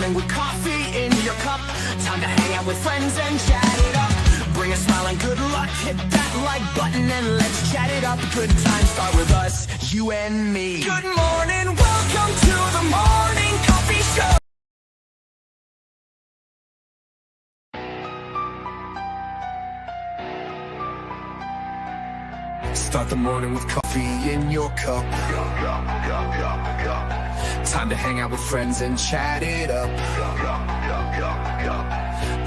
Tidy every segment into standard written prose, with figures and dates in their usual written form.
morning with coffee in your cup. Time to hang out with friends and chat it up. Bring a smile and good luck. Hit that like button and let's chat it up. Good times start with us, you and me. Good morning, welcome to the morning coffee show. Start the morning with coffee in your cup. Time to hang out with friends and chat it up.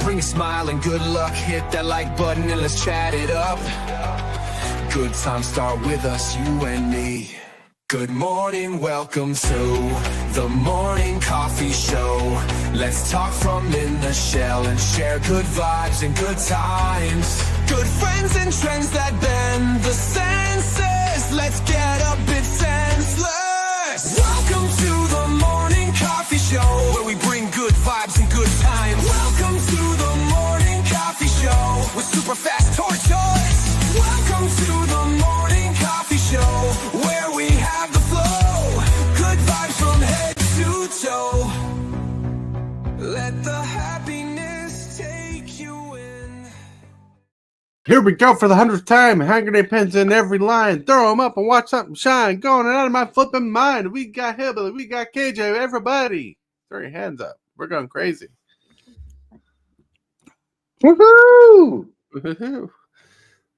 Bring a smile and good luck. Hit that like button and let's chat it up. Good times start with us, you and me. Good morning, welcome to the morning coffee show. Let's talk from in the shell and share good vibes and good times. Good friends and trends that bend the senses. Let's get a bit senseless. Welcome to the morning coffee show, where we bring good vibes and good times. Welcome to the morning coffee show with Super Fast Tortoise. Welcome to the morning coffee show, where we have the flow. Good vibes from head to toe. Let the happiness take you in. Here we go for the 100th time. Hand grenade pens in every line. Throw them up and watch something shine. Going out of my flipping mind. We got Hillbilly. We got KJ. Everybody, throw your hands up. We're going crazy. Woohoo! Woohoo!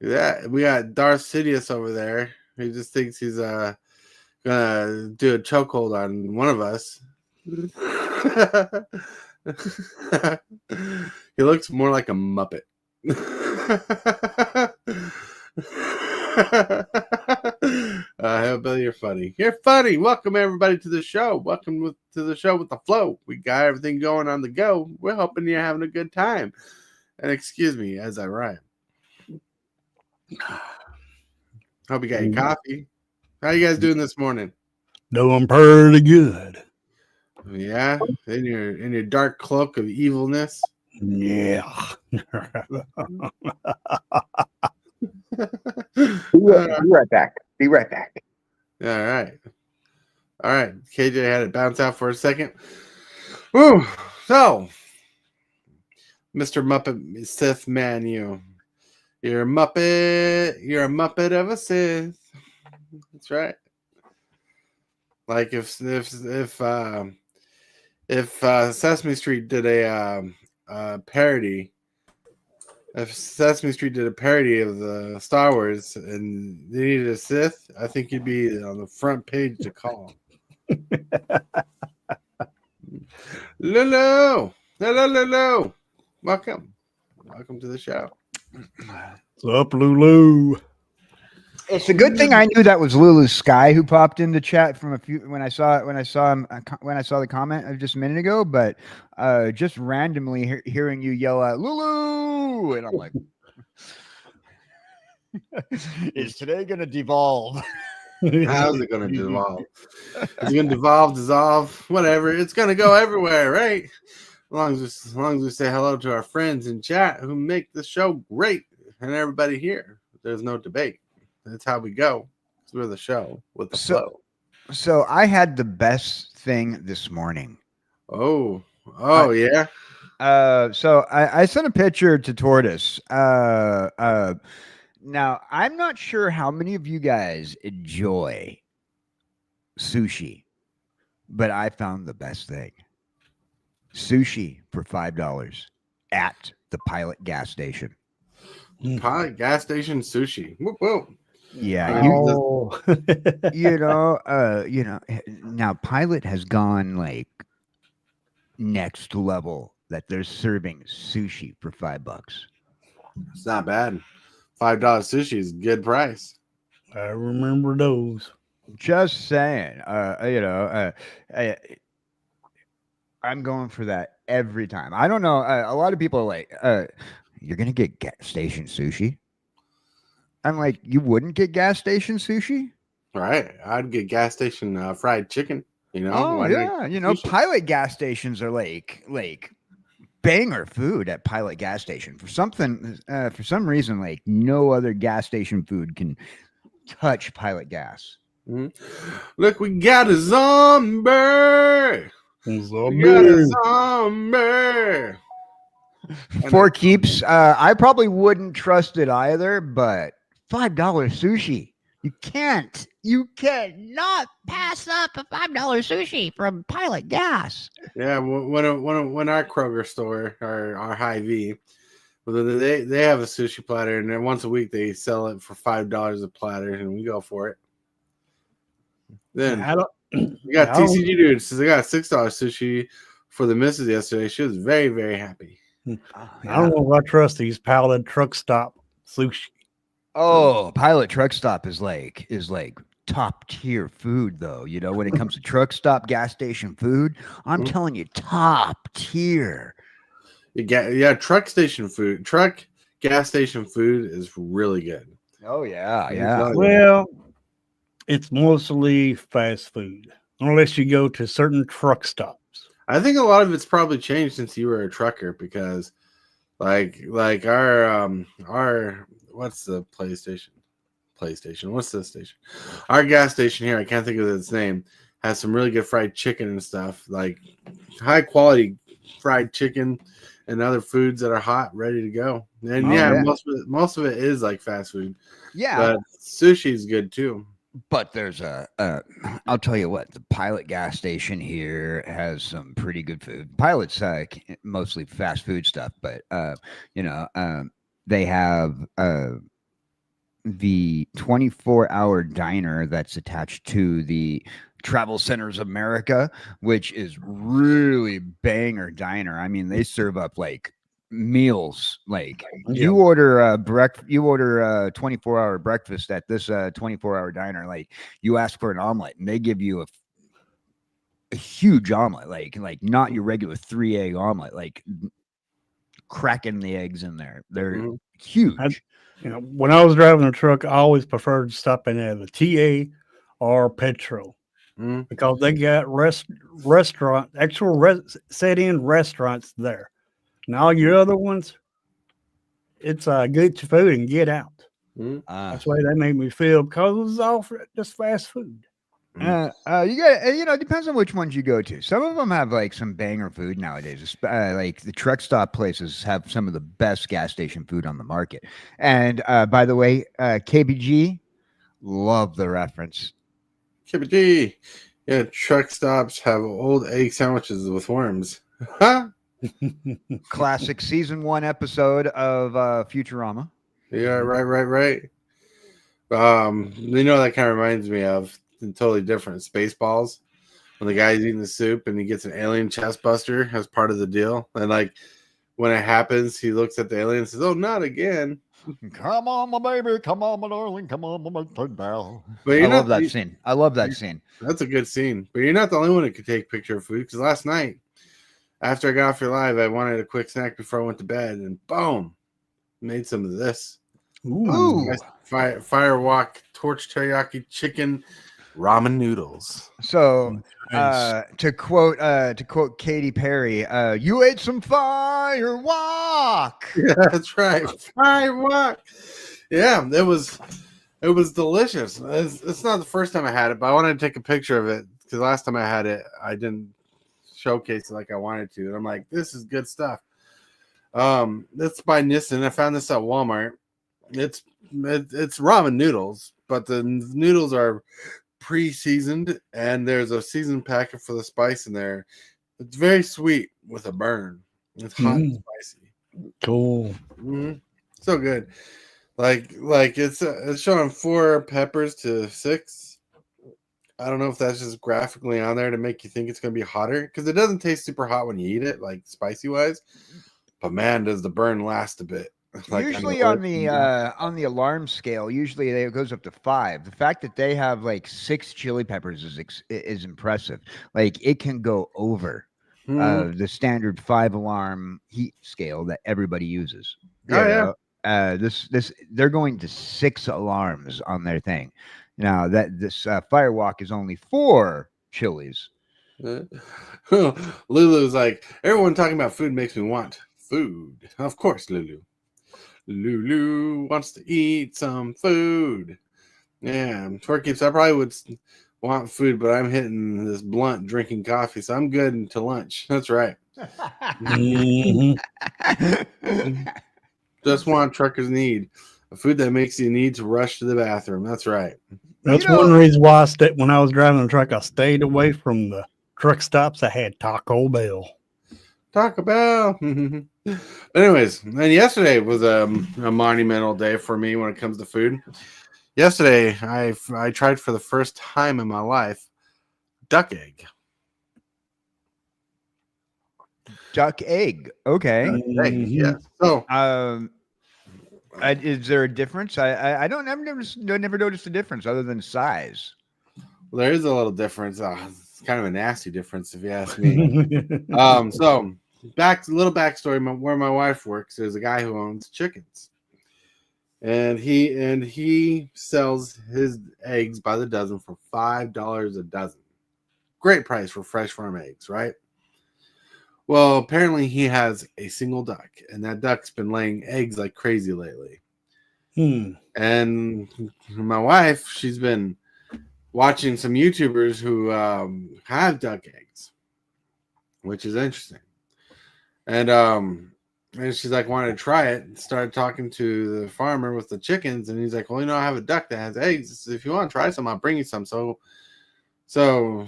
Yeah, we got Darth Sidious over there. He just thinks he's gonna do a chokehold on one of us. He looks more like a Muppet. Hillbilly, you're funny. You're funny. Welcome everybody to the show. Welcome to the show with the flow. We got everything going on the go. We're hoping you're having a good time. And excuse me as I rhyme. Hope you got your coffee. How you guys doing this morning? Doing pretty good. Yeah, in your dark cloak of evilness. Yeah. Be right back. Be right back. All right. KJ had it bounce out for a second. Woo. So, Mr. Muppet Sith man, you're a Muppet. You're a Muppet of a Sith. That's right. Like if Sesame Street did a parody, if Sesame Street did a parody of the Star Wars and they needed a Sith, I think you'd be on the front page to call. Lulu. Welcome to the show. What's up, Lulu? It's a good thing I knew that was Lulu Sky who popped in the chat from when I saw the comment just a minute ago. But just randomly hearing you yell out Lulu, and I'm like, is today gonna devolve? How's it gonna devolve? It's gonna devolve, dissolve, whatever. It's gonna go everywhere, right? As long as we say hello to our friends in chat who make the show great, and everybody here. There's no debate. That's how we go. We're the show with the flow. So I had the best thing this morning. Oh, yeah. So I sent a picture to Tortoise. Now I'm not sure how many of you guys enjoy sushi, but I found the best thing. Sushi for $5 at the Pilot gas station. Pilot gas station sushi. Whoop, whoop. Yeah, now Pilot has gone like next level that they're serving sushi for $5. It's not bad. $5 sushi is a good price. I remember those. Just saying, I'm going for that every time. I don't know. A lot of people are like, you're going to get gas station sushi? I'm like, you wouldn't get gas station sushi? Right. I'd get gas station fried chicken. Oh, yeah. Pilot gas stations are like banger food at Pilot gas station. For some reason, like no other gas station food can touch Pilot gas. Mm-hmm. Look, we got a zombie. We got a zombie. For keeps, I probably wouldn't trust it either, but $5 sushi. You cannot pass up a $5 sushi from Pilot Gas. Yeah, when our Kroger store, our Hy-Vee, they have a sushi platter, and then once a week they sell it for $5 a platter, and we go for it. Then we got TCG dude says I got a $6 sushi for the missus yesterday. She was very, very happy. I don't know if I trust these Pilot truck stop sushi. Oh, Pilot Truck Stop is like top tier food, though. You know, when it comes to truck stop gas station food, I'm telling you, top tier. Truck gas station food is really good. Oh yeah. Well, it's mostly fast food, unless you go to certain truck stops. I think a lot of it's probably changed since you were a trucker, because like our what's the PlayStation? What's the station? Our gas station here, I can't think of its name, has some really good fried chicken and stuff, like high quality fried chicken and other foods that are hot, ready to go. And most of it is like fast food. Yeah. But sushi is good too. But there's I'll tell you what, the Pilot gas station here has some pretty good food. Pilot's mostly fast food stuff, but they have the 24-hour diner that's attached to the Travel Centers of America, which is really banger diner. I mean, they serve up like meals, like you order a 24-hour breakfast at this 24-hour diner, like you ask for an omelet and they give you a huge omelet, like not your regular 3-egg omelet, like cracking the eggs in there. They're huge. When I was driving a truck, I always preferred stopping at a TA or Petro because they got set-in restaurants there. And all your other ones, it's get your food and get out. That's the way they made me feel, because it was all just fast food. You got, it depends on which ones you go to. Some of them have like some banger food nowadays. Like the truck stop places have some of the best gas station food on the market. And by the way, KBG, love the reference. KBG, yeah, truck stops have old egg sandwiches with worms. Huh? Classic season 1 episode of Futurama. Yeah, right. That kind of reminds me of totally different Spaceballs, when the guy's eating the soup and he gets an alien chest buster as part of the deal, and like when it happens, he looks at the alien and says, "Oh, not again." Come on, my baby. Come on, my darling. Come on, my pal. But I love that scene. I love that scene. That's a good scene. But you're not the only one that could take a picture of food, because last night, after I got off your live, I wanted a quick snack before I went to bed, and boom, made some of this. Ooh. Nice firewalk torch teriyaki chicken ramen noodles. So to quote Katy Perry, you ate some firewalk. Yeah, that's right. Firewalk. Yeah, it was delicious. It's not the first time I had it, but I wanted to take a picture of it, because last time I had it, I didn't showcase it like I wanted to. And I'm like, this is good stuff. That's by Nissan. I found this at Walmart. It's ramen noodles, but the noodles are pre-seasoned, and there's a seasoned packet for the spice in there. It's very sweet with a burn. It's hot and spicy. Cool. So good. Like it's showing 4 peppers to 6. I don't know if that's just graphically on there to make you think it's going to be hotter, because it doesn't taste super hot when you eat it, like spicy wise. But man, does the burn last a bit. Like, usually on the alarm scale, usually it goes up to 5. The fact that they have like 6 chili peppers is impressive. Like it can go over the standard 5 alarm heat scale that everybody uses. They're going to 6 alarms on their thing. Now that this firewalk is only 4 chilies. Lulu's like, everyone talking about food makes me want food. Of course, Lulu wants to eat some food. Yeah, Twerkeeps, I probably want food, but I'm hitting this blunt drinking coffee, so I'm good until lunch. That's right. Mhm. Just want truckers need a food that makes you need to rush to the bathroom. That's right. That's one reason why when I was driving the truck, I stayed away from the truck stops that had Taco Bell. Taco Bell. Anyways, and yesterday was a monumental day for me when it comes to food. Yesterday, I tried for the first time in my life duck egg. Duck egg. Okay. Egg, Mhm. yeah. So Is there a difference? I don't. I've never noticed a difference other than size. there is a little difference. It's kind of a nasty difference, if you ask me. So little backstory. Where my wife works, there's a guy who owns chickens, and he sells his eggs by the dozen for $5 a dozen. Great price for fresh farm eggs, right? Well, apparently he has a single duck, and that duck's been laying eggs like crazy lately. And my wife, she's been watching some YouTubers who have duck eggs, which is interesting. And she's like, wanted to try it, and started talking to the farmer with the chickens, and he's like, well, I have a duck that has eggs. If you want to try some, I'll bring you some. So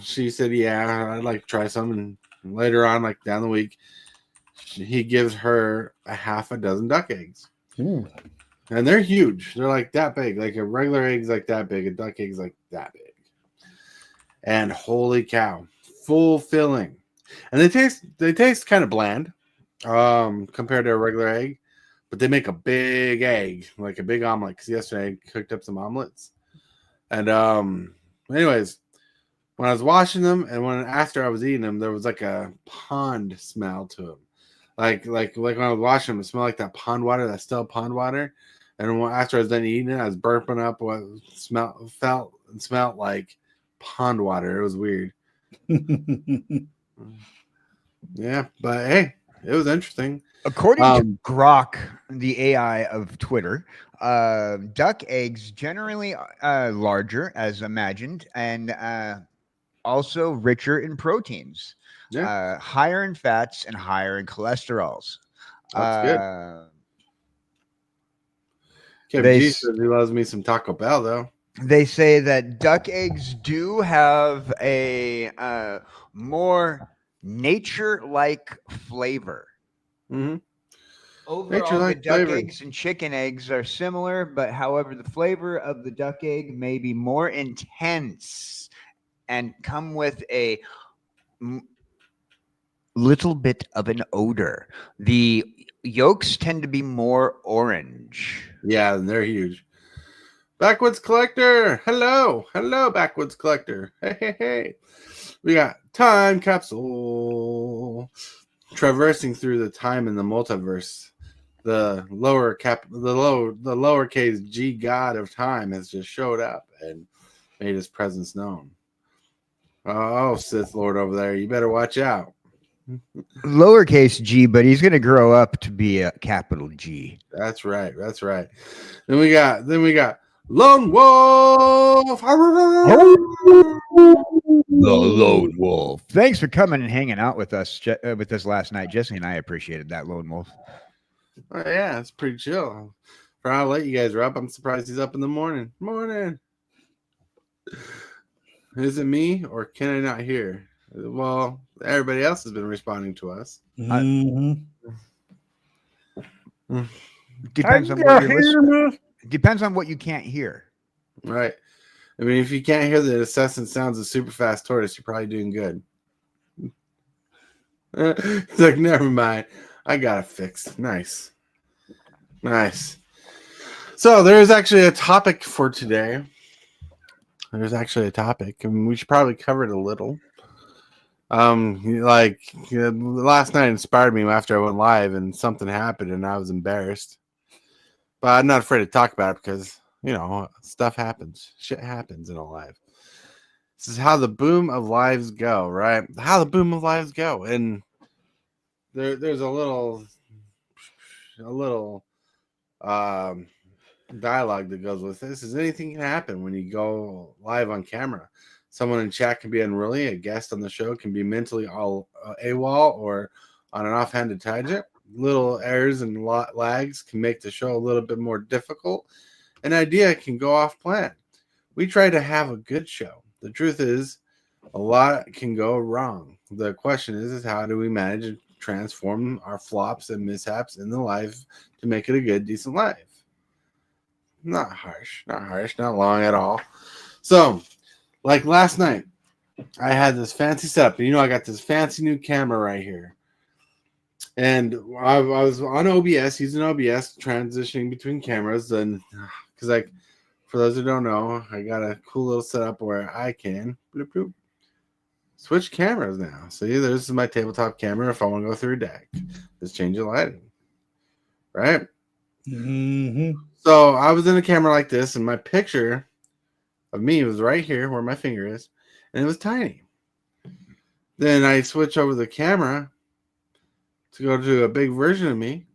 she said, yeah, I'd like to try some. And later on, like down the week, he gives her a half a dozen duck eggs. Ooh. And they're huge. They're like that big. Like a regular egg's like that big. A duck egg's like that big. And holy cow, full filling. And they taste kind of bland compared to a regular egg, but they make a big egg, like a big omelet. Because yesterday I cooked up some omelets. And anyways, when I was washing them and after I was eating them, there was like a pond smell to them. Like when I was washing them, it smelled like that pond water, that still pond water. And after I was done eating it, I was burping up what smelled like pond water. It was weird. Yeah, but hey, it was interesting. According to Grok, the AI of Twitter, duck eggs generally larger, as imagined, and also richer in proteins, higher in fats, and higher in cholesterols. That's good. KBG says he loves me some Taco Bell, though. They say that duck eggs do have a more nature-like flavor. Mm-hmm. Overall, the duck eggs and chicken eggs are similar, but however, the flavor of the duck egg may be more intense and come with a little bit of an odor. The yolks tend to be more orange. Yeah, and they're huge. Backwoods Collector. Hello, Backwoods Collector. Hey. We got Time Capsule. Traversing through the time in the multiverse. The lowercase G God of time has just showed up and made his presence known. Oh, Sith Lord over there, you better watch out. Lowercase G, but he's going to grow up to be a capital G. That's right. Then we got Lone Wolf. The Lone Wolf. Thanks for coming and hanging out with us last night. Jesse and I appreciated that, Lone Wolf. Oh, yeah, it's pretty chill. For how late you guys are up, I'm surprised he's up in the morning. Is it me or can I not hear? Well, everybody else has been responding to us. Mm-hmm. Depends on what you're listening. Depends on what you can't hear. Right. I mean, if you can't hear the incessant sounds of Super Fast Tortoise, you're probably doing good. It's like, never mind. I got it fixed. Nice. So there's actually a topic for today. I mean, we should probably cover it a little. Last night inspired me after I went live and something happened and I was embarrassed. But I'm not afraid to talk about it because, stuff happens. Shit happens in a live. This is how the boom of lives go, right? How the boom of lives go. And there's a little dialogue that goes with this. Is anything can happen when you go live on camera. Someone in chat can be unruly. A guest on the show can be mentally all AWOL or on an offhanded tangent. Little errors and lags can make the show a little bit more difficult. An idea can go off plan. We try to have a good show. The truth is, a lot can go wrong. The question is how do we manage to transform our flops and mishaps in the life to make it a good, decent life? Not harsh, not long at all. So, like last night, I had this fancy setup. You know, I got this fancy new camera right here. And I was on OBS, using OBS, transitioning between cameras. And because, like, for those who don't know, I got a cool little setup where I can bloop, bloop, switch cameras now. See, this is my tabletop camera if I want to go through a deck. Just change the lighting. Right? Mm-hmm. So I was in a camera like this, and my picture of me was right here where my finger is, and it was tiny. Then I switch over the camera to go to a big version of me,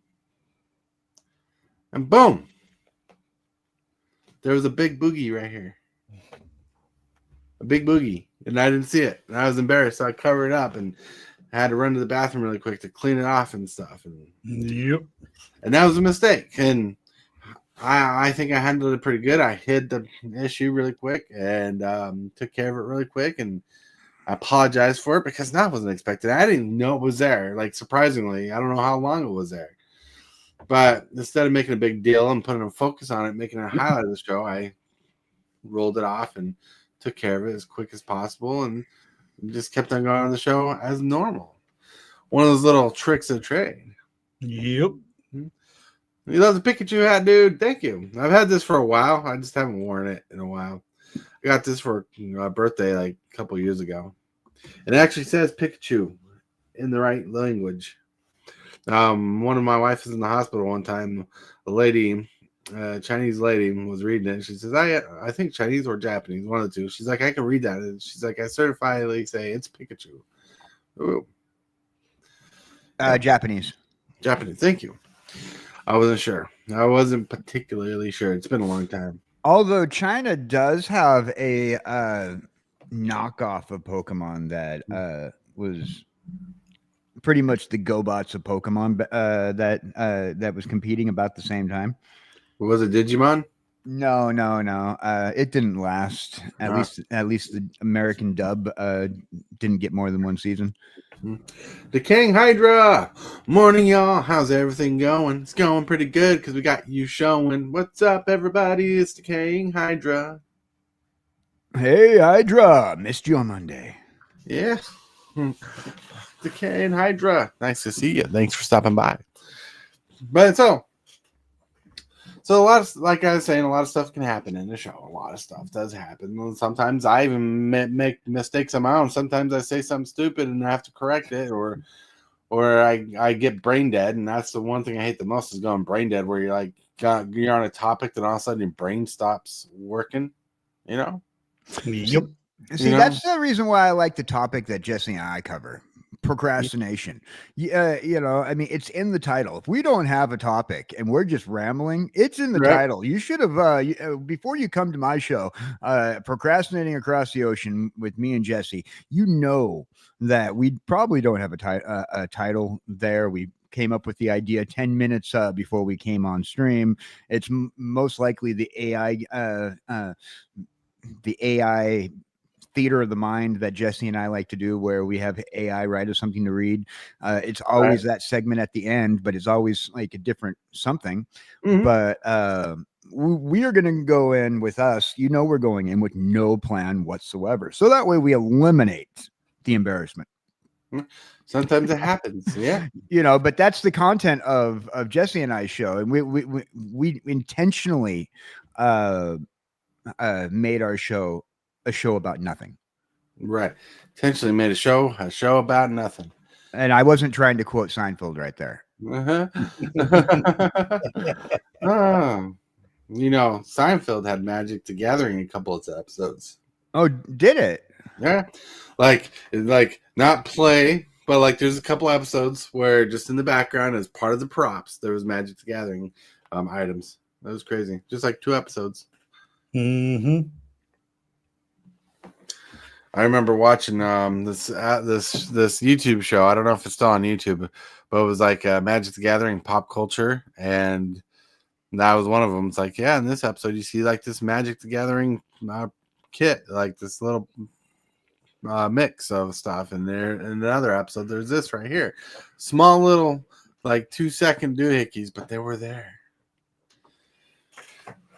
and boom, there was a big boogie right here. A big boogie, and I didn't see it, and I was embarrassed, so I covered it up, and I had to run to the bathroom really quick to clean it off and stuff. Yep. And that was a mistake, and I think I handled it pretty good. I hid the issue really quick and took care of it really quick, and I apologized for it because that wasn't expected. I didn't know it was there. Like, surprisingly, I don't know how long it was there. But instead of making a big deal and putting a focus on it, making it a highlight of the show, I rolled it off and took care of it as quick as possible and just kept on going on the show as normal. One of those little tricks of the trade. Yep. You love the Pikachu hat, dude. Thank you. I've had this for a while. I just haven't worn it in a while. I got this for a birthday like a couple years ago. It actually says Pikachu in the right language. One of my wife was in the hospital one time. A lady, Chinese lady, was reading it. She says, I think Chinese or Japanese, one of the two. She's like, I can read that. And she's like, I certifiably say it's Pikachu. Ooh. Japanese. Japanese. Thank you. I wasn't sure. I wasn't particularly sure. It's been a long time. Although China does have a knockoff of Pokemon that was pretty much the GoBots of Pokemon that was competing about the same time. Was it Digimon? No. It didn't last. At least the American dub didn't get more than one season. The King Hydra. Morning, y'all. How's everything going? It's going pretty good because we got you showing. What's up, everybody? It's the King Hydra. Hey, Hydra. Missed you on Monday. Yeah. The King Hydra. Nice to see you. Thanks for stopping by. But so a lot of, like I was saying, a lot of stuff can happen in the show. A lot of stuff does happen. And sometimes I even make mistakes on my own. Sometimes I say something stupid and I have to correct it, or I get brain dead. And that's the one thing I hate the most is going brain dead, where you're like, you're on a topic, then all of a sudden your brain stops working. You know? Yep. See, that's the reason why I like the topic that Jesse and I cover. Procrastination. I mean, it's in the title. If we don't have a topic and we're just rambling, it's in the title. You should have before you come to my show, Procrastinating Across the Ocean with me and Jesse, you know that we probably don't have a title there. We came up with the idea 10 minutes before we came on stream. It's most likely the AI theater of the mind that Jesse and I like to do, where we have AI write us something to read. It's always that segment at the end, but it's always like a different something. Mm-hmm. But we are going to go in with us. We're going in with no plan whatsoever. So that way we eliminate the embarrassment. Sometimes it happens. Yeah. But that's the content of Jesse and I's show. And we intentionally made our show a show about nothing. Right. Intentionally made a show about nothing. And I wasn't trying to quote Seinfeld right there. Seinfeld had Magic the Gathering a couple of episodes. Oh, did it? Yeah. Like not play, but like there's a couple episodes where just in the background as part of the props, there was Magic the Gathering items. That was crazy. Just like 2 episodes. Mm-hmm. I remember watching this YouTube show. I don't know if it's still on YouTube, but it was like Magic the Gathering pop culture, and that was one of them. It's like, yeah, in this episode you see like this Magic the Gathering kit, like this little mix of stuff, and there in another episode there's this right here, small little like 2-second doohickeys, but they were there.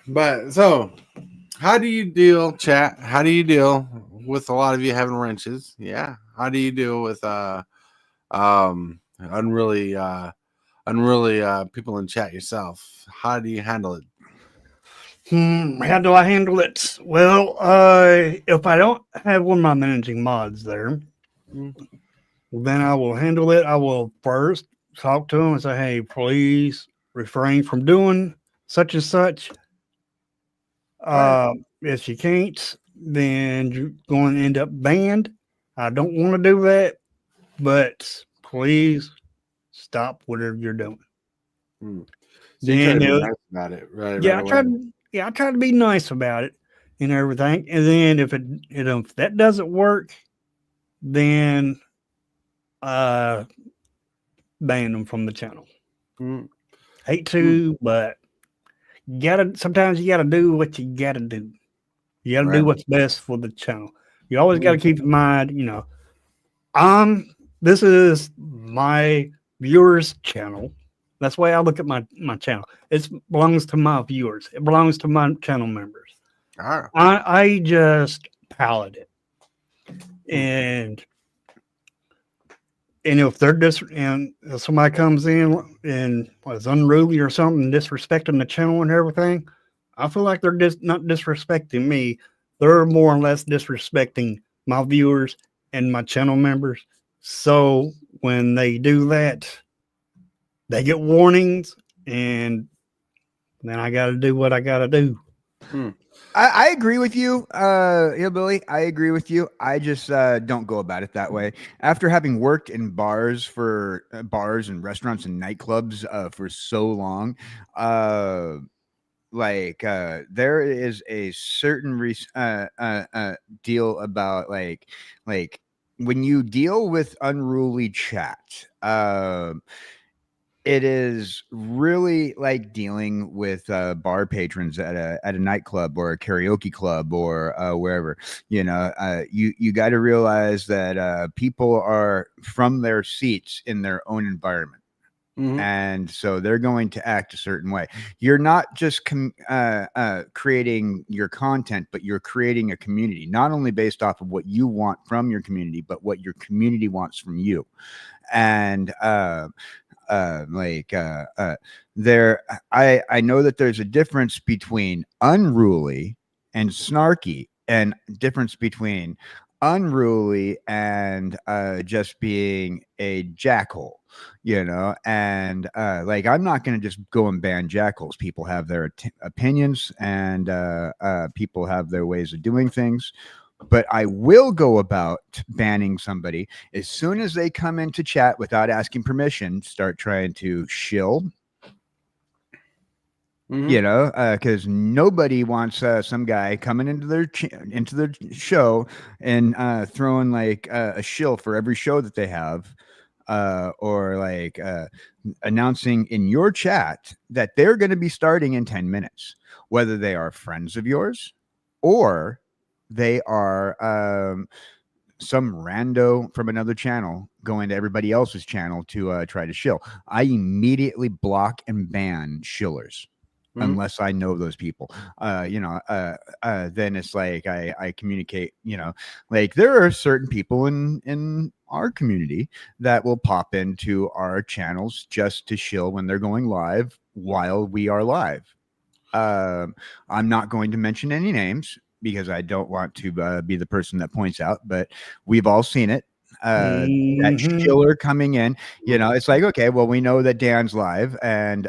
But so, how do you deal, chat? How do you deal with a lot of you having wrenches? Yeah. How do you deal with unruly people in chat yourself? How do you handle it? How do I handle it? Well, if I don't have one of my managing mods there, then I will handle it. I will first talk to them and say, hey, please refrain from doing such and such. If you can't, then you're going to end up banned. I don't want to do that, but please stop whatever you're doing. So you try to be nice about it, right? Yeah, I try to be nice about it and everything. And then if that doesn't work, then ban them from the channel. Hate to, but sometimes you gotta do what you gotta do. You gotta do what's best for the channel. You always gotta keep in mind, this is my viewers' channel. That's why I look at my channel. It belongs to my viewers. It belongs to my channel members. I just palette it. And if they're and if somebody comes in and was unruly or something, disrespecting the channel and everything, I feel like they're just not disrespecting me. They're more or less disrespecting my viewers and my channel members. So when they do that, they get warnings, and then I got to do what I got to do. I agree with you, Hillbilly. I agree with you. I just don't go about it that way. After having worked in bars and restaurants and nightclubs for so long, there is a certain deal about like when you deal with unruly chat. It is really like dealing with bar patrons at a nightclub or a karaoke club or wherever. You got to realize that people are from their seats in their own environment. And so they're going to act a certain way. You're not just creating your content, but you're creating a community, not only based off of what you want from your community, but what your community wants from you. And I know that there's a difference between unruly and snarky, and difference between unruly and just being a jackhole, and I'm not going to just go and ban jackholes. People have their opinions, and people have their ways of doing things. But I will go about banning somebody as soon as they come into chat without asking permission, start trying to shill, because nobody wants some guy coming into their show and throwing like a shill for every show that they have, or announcing in your chat that they're going to be starting in 10 minutes, whether they are friends of yours or they are some rando from another channel going to everybody else's channel to try to shill. I immediately block and ban shillers unless I know those people. Then it's like I communicate, there are certain people in our community that will pop into our channels just to shill when they're going live while we are live. I'm not going to mention any names, because I don't want to be the person that points out, but we've all seen it. That shiller coming in, it's like, okay, well, we know that Dan's live, and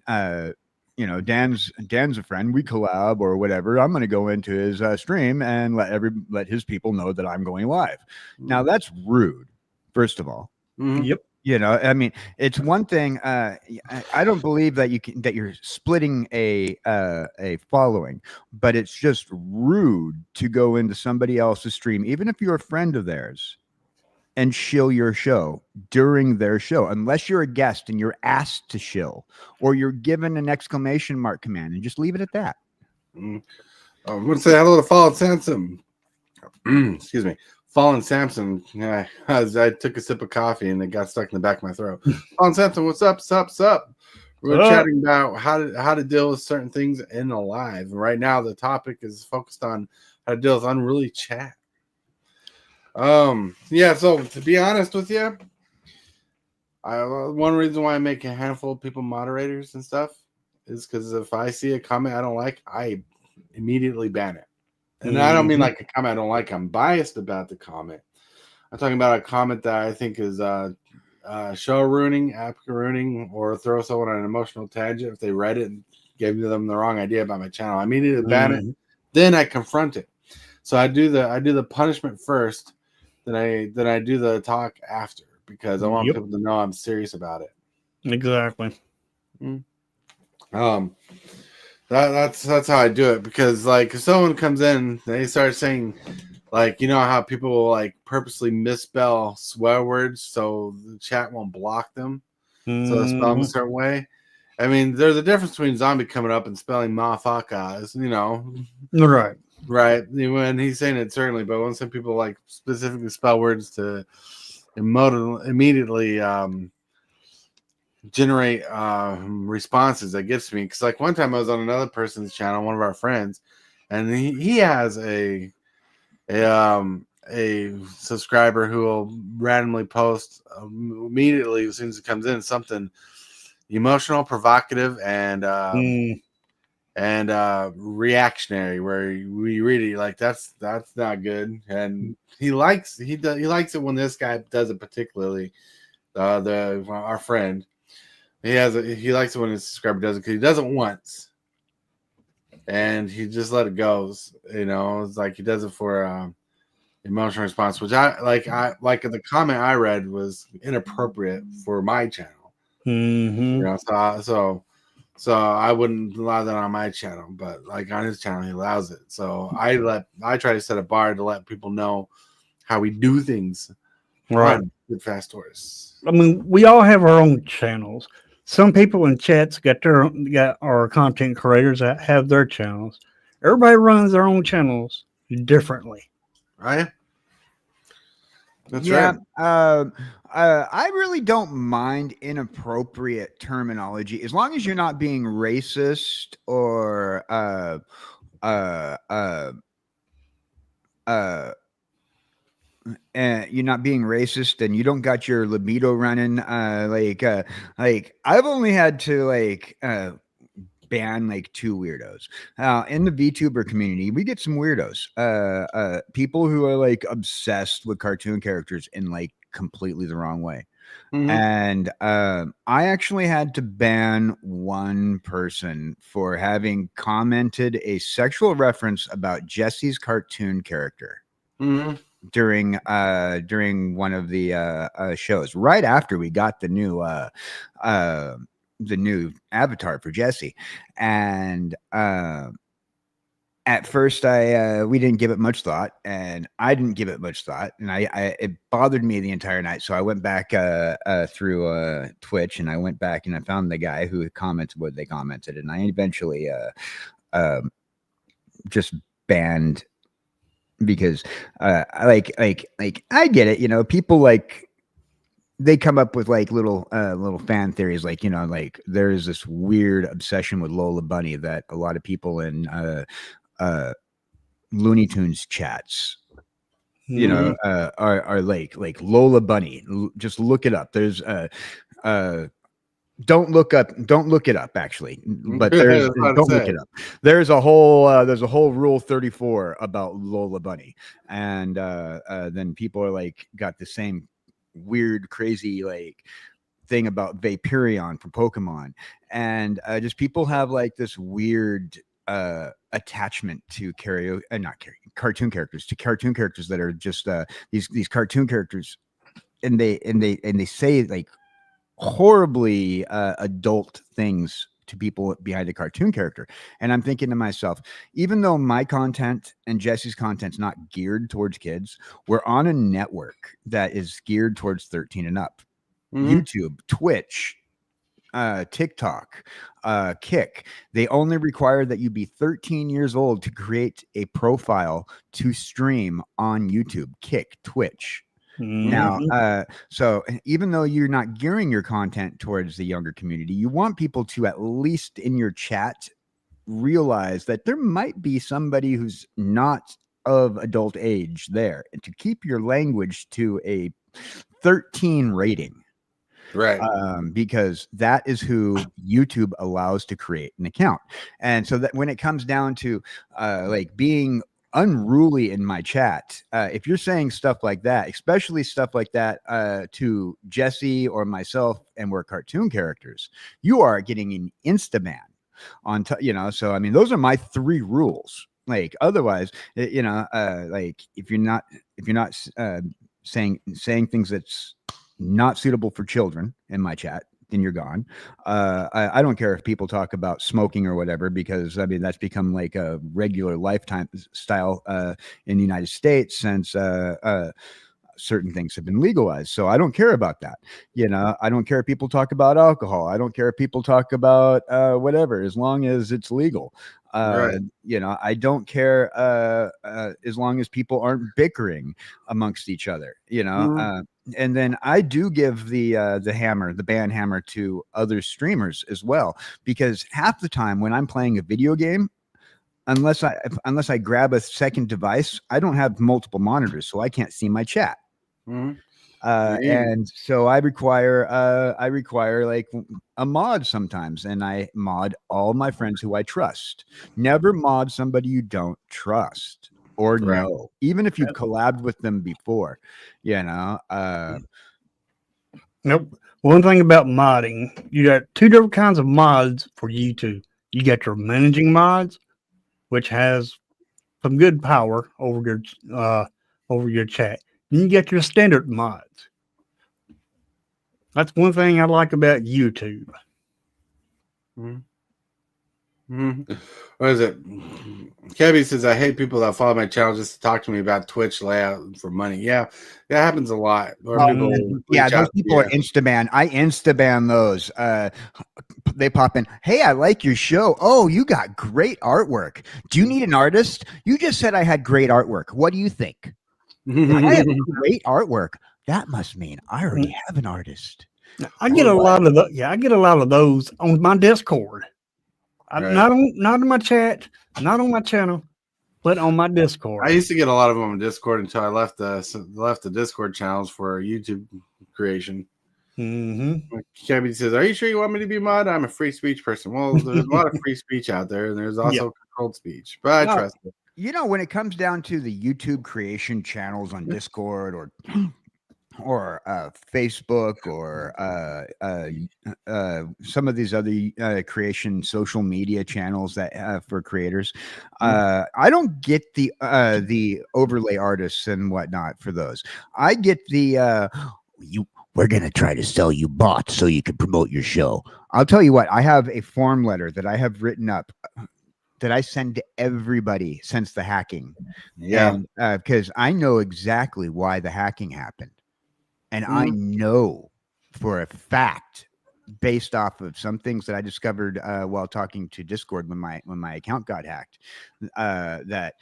Dan's a friend. We collab or whatever. I'm going to go into his stream and let his people know that I'm going live. Now that's rude, first of all. Yep. You know, I mean, it's one thing. I don't believe that you're splitting a following, but it's just rude to go into somebody else's stream, even if you're a friend of theirs, and shill your show during their show, unless you're a guest and you're asked to shill, or you're given an exclamation mark command, and just leave it at that. I'm going to say hello to Fallen Samson. Excuse me. Fallen Samson. Yeah, I took a sip of coffee and it got stuck in the back of my throat. Fallen Samson, what's up? Sup? We're chatting about how to deal with certain things in a live. And right now, the topic is focused on how to deal with unruly chat. Yeah. So to be honest with you, one reason why I make a handful of people moderators and stuff is because if I see a comment I don't like, I immediately ban it. And I don't mean like a comment I don't like. I'm biased about the comment. I'm talking about a comment that I think is show ruining, app ruining, or throw someone on an emotional tangent if they read it and gave them the wrong idea about my channel. I immediately ban it. Then I confront it. So I do the punishment first, then I do the talk after, because I want people to know I'm serious about it. Exactly. That's how I do it, because like if someone comes in, they start saying, like, you know how people will like purposely misspell swear words so the chat won't block them, so they spell them a certain way. I mean, there's a difference between Zombie coming up and spelling motherfuckers, you know. Right. When he's saying it, certainly, but when some people like specifically spell words to immediately generate responses, that gets me. Because like one time I was on another person's channel, one of our friends, and he has a subscriber who will randomly post immediately as soon as it comes in something emotional, provocative, and reactionary, where we really like that's not good. And he likes it when this guy does it, particularly our friend. He likes it when his subscriber does it, because he does it once and he just let it go. You know, it's like he does it for emotional response, which I the comment I read was inappropriate for my channel. You know, so I wouldn't allow that on my channel, but like on his channel, he allows it. So I try to set a bar to let people know how we do things. Right. Good Fast Tortoise. I mean, we all have our own channels. Some people in chats got our content creators that have their channels. Everybody runs their own channels differently. Right? That's yeah, right. I really don't mind inappropriate terminology, as long as you're not being racist or you're not being racist, and you don't got your libido running. Like I've only had to ban like 2 weirdos. In the VTuber community, we get some weirdos. People who are like obsessed with cartoon characters in like completely the wrong way. And I actually had to ban one person for having commented a sexual reference about Jesse's cartoon character during one of the shows, right after we got the new avatar for Jesse. And at first we didn't give it much thought, and I didn't give it much thought, and it bothered me the entire night. So I went back through Twitch, and I went back and I found the guy who commented what they commented, and I eventually just banned, because I get it, you know, people like, they come up with like little fan theories, like, you know, like there's this weird obsession with Lola Bunny that a lot of people in Looney Tunes chats, you know, are like Lola Bunny. Just look it up. There's don't look it up, actually, but there's don't look it up. There's a whole rule 34 about Lola Bunny, and then people are like got the same weird, crazy like thing about Vaporeon from Pokemon, and just people have like this weird attachment to cartoon characters that are just these cartoon characters they say like horribly adult things to people behind a cartoon character. And I'm thinking to myself, even though my content and Jesse's content's not geared towards kids, we're on a network that is geared towards 13 and up. YouTube, Twitch, TikTok, Kick. They only require that you be 13 years old to create a profile to stream on YouTube, Kick, Twitch. Now, so even though you're not gearing your content towards the younger community, you want people to at least in your chat realize that there might be somebody who's not of adult age there, and to keep your language to a 13 rating. Right. Because that is who YouTube allows to create an account. And so that when it comes down to like being unruly in my chat, if you're saying stuff like that, especially stuff like that to Jesse or myself, and we're cartoon characters, you are getting an insta ban on so I mean, those are my 3 rules. Like otherwise, like if you're not saying things that's not suitable for children in my chat, then you're gone. I don't care if people talk about smoking or whatever, because I mean that's become like a regular lifetime style in the United States since certain things have been legalized. So I don't care about that. I don't care if people talk about alcohol. I don't care if people talk about whatever, as long as it's legal. Right. I don't care as long as people aren't bickering amongst each other. And then I do give the ban hammer to other streamers as well, because half the time when I'm playing a video game, unless I grab a second device, I don't have multiple monitors, so I can't see my chat. And so I require like a mod sometimes, and I mod all my friends who I trust. Never mod somebody you don't trust or know, even if you've collabed with them before. Nope. One thing about modding, you got 2 different kinds of mods for YouTube. You got your managing mods, which has some good power over your chat. Then you get your standard mods. That's one thing I like about YouTube. What is it? Kevin says, I hate people that follow my channel just to talk to me about Twitch layout for money. Yeah, that happens a lot. Or those people are insta-ban. I insta-ban those. They pop in, hey, I like your show. Oh, you got great artwork. Do you need an artist? You just said I had great artwork. What do you think? I have great artwork. That must mean I already have an artist. I get a lot of those on my Discord. Not in my chat, not on my channel, but on my Discord. I used to get a lot of them on Discord until I left the Discord channels for YouTube creation. Kevin says, are you sure you want me to be mod? I'm a free speech person. Well, there's a lot of free speech out there, and there's also controlled speech, but I trust it. When it comes down to the YouTube creation channels on Discord or Facebook or some of these other creation social media channels that for creators, I don't get the overlay artists and whatnot for those. I get the we're gonna try to sell you bots so you can promote your show. I'll tell you what, I have a form letter that I have written up that I send to everybody since the hacking. Because I know exactly why the hacking happened. And I know for a fact, based off of some things that I discovered while talking to Discord when my account got hacked, that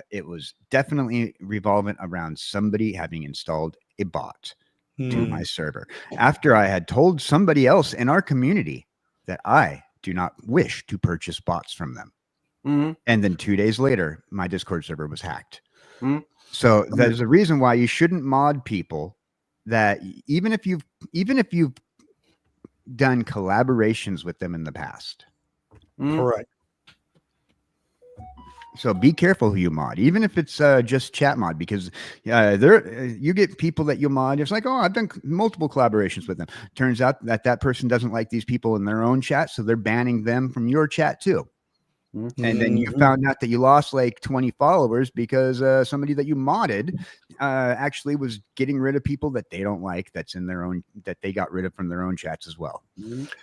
it was definitely revolving around somebody having installed a bot to my server. After I had told somebody else in our community that I do not wish to purchase bots from them. And then 2 days later, my Discord server was hacked. So there's a reason why you shouldn't mod people that even if you've done collaborations with them in the past. Correct. So be careful who you mod, even if it's just chat mod, because you get people that you mod. It's like, oh, I've done multiple collaborations with them. Turns out that person doesn't like these people in their own chat, so they're banning them from your chat too. And then you Mhm. found out that you lost like 20 followers because somebody that you modded actually was getting rid of people that they don't like, that's in their own, that they got rid of from their own chats as well.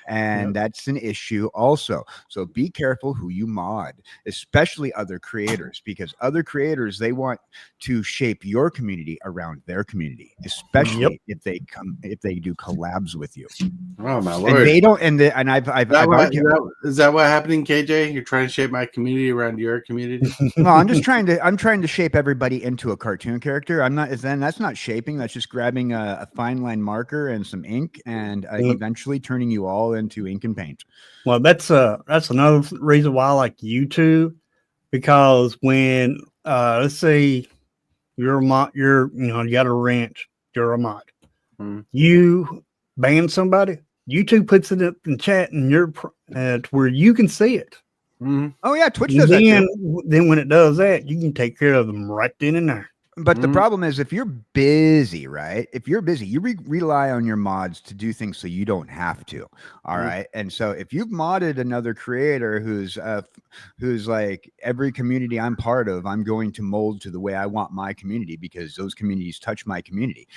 And Yep. that's an issue also. So be careful who you mod, especially other creators, because other creators, they want to shape your community around their community, especially if they do collabs with you. Oh my And lord! they don't, and I've argued. Is that what happening, KJ? You're trying to shape my community around your community? No, I'm trying to shape everybody into a cartoon character. I'm not, then that's not shaping. That's just grabbing a fine line marker and some ink and eventually turning you all into ink and paint. Well, that's another reason why I like YouTube, because when let's say you're a mod, you got a ranch, you're a mod, you ban somebody, YouTube puts it up in chat and you're to where you can see it. Oh yeah, Twitch And does that too. then when it does that, you can take care of them right then and there. But the problem is, if you're busy, right? If you're busy, you rely on your mods to do things so you don't have to. All right. And so if you've modded another creator who's like, every community I'm part of, I'm going to mold to the way I want my community because those communities touch my community.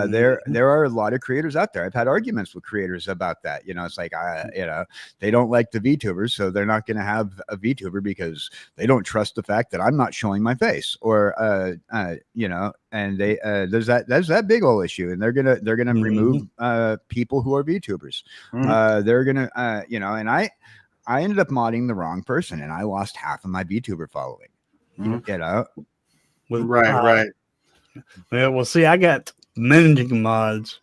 There are a lot of creators out there. I've had arguments with creators about that. It's like, they don't like the VTubers, so they're not going to have a VTuber because they don't trust the fact that I'm not showing my face, or and they there's that big old issue, and they're gonna remove people who are VTubers. They're gonna and I ended up modding the wrong person, and I lost half of my VTuber following. Right. Yeah, well, see, I got managing mods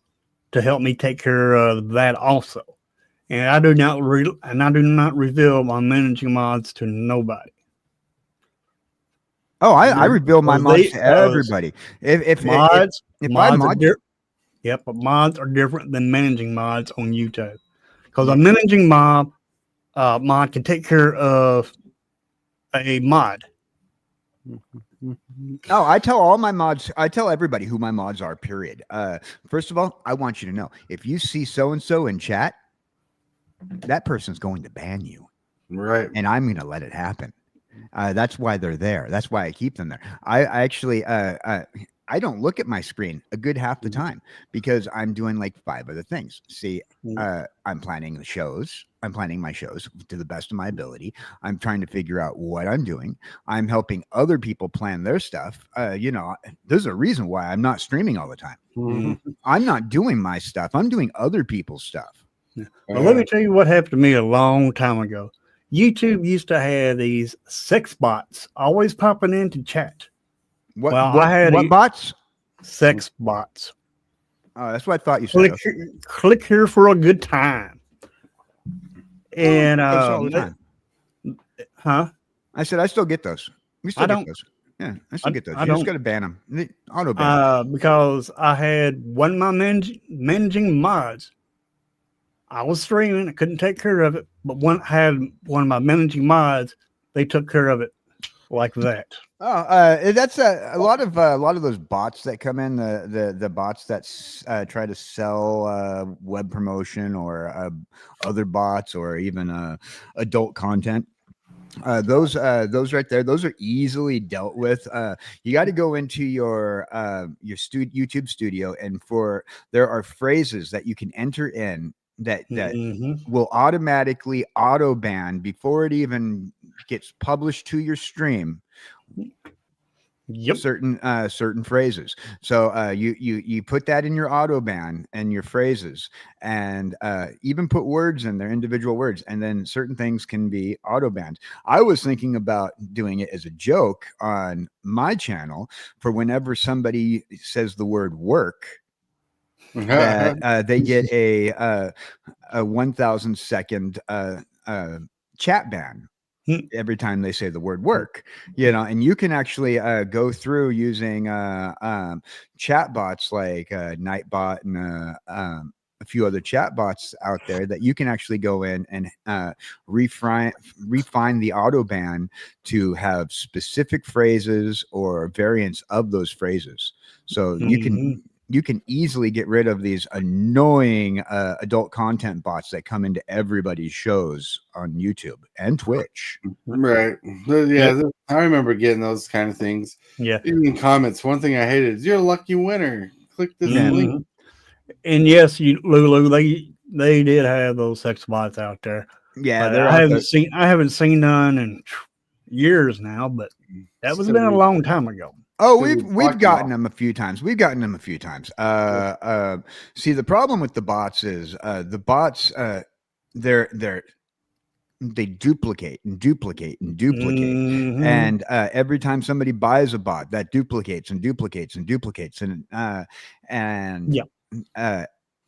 to help me take care of that also, and I do not reveal my managing mods to nobody. Oh, I reveal my mods to everybody. If mods but mods are different than managing mods on YouTube, because a managing mod can take care of a mod. Oh, I tell all my mods, I tell everybody who my mods are, period. First of all, I want you to know, if you see so-and-so in chat, that person's going to ban you. Right. And I'm going to let it happen. That's why they're there. That's why I keep them there. I actually, I don't look at my screen a good half the time because I'm doing like 5 other things. See, I'm planning my shows to the best of my ability. I'm trying to figure out what I'm doing. I'm helping other people plan their stuff. There's a reason why I'm not streaming all the time. I'm not doing my stuff. I'm doing other people's stuff. Well, let me tell you what happened to me a long time ago. YouTube used to have these sex bots always popping into chat. What bots? Sex bots. Oh, that's what I thought you said. Click here for a good time. And all the time. Huh? I said I still get those. We still get those. Yeah, I still get those. You just got to ban them. They auto ban. Because I had one of my managing mods. I was streaming. I couldn't take care of it, but had one of my managing mods. They took care of it like that. Oh, that's a lot of those bots that come in, the bots that try to sell web promotion or other bots or even adult content. Those right there, those are easily dealt with. You got to go into your YouTube studio, and there are phrases that you can enter in that will automatically auto ban before it even gets published to your stream. Yep. Certain phrases. So you put that in your auto ban and your phrases, and even put words in there, individual words, and then certain things can be auto banned. I was thinking about doing it as a joke on my channel for whenever somebody says the word work, that they get a 1,000 second chat ban every time they say the word work, and you can actually go through using chat bots like Nightbot and a few other chat bots out there that you can actually go in and refine the auto ban to have specific phrases or variants of those phrases. So you can you can easily get rid of these annoying adult content bots that come into everybody's shows on YouTube and Twitch. Right. Yeah, I remember getting those kind of things. Yeah. In comments, one thing I hated is you're a lucky winner. Click this link. And yes, Lulu, they did have those sex bots out there. Yeah, I haven't seen none in years now, but that was been a long time ago. Oh, we've gotten them a few times. See, the problem with the bots is the bots they duplicate and duplicate and duplicate. Mhm. And every time somebody buys a bot, that duplicates and duplicates and duplicates.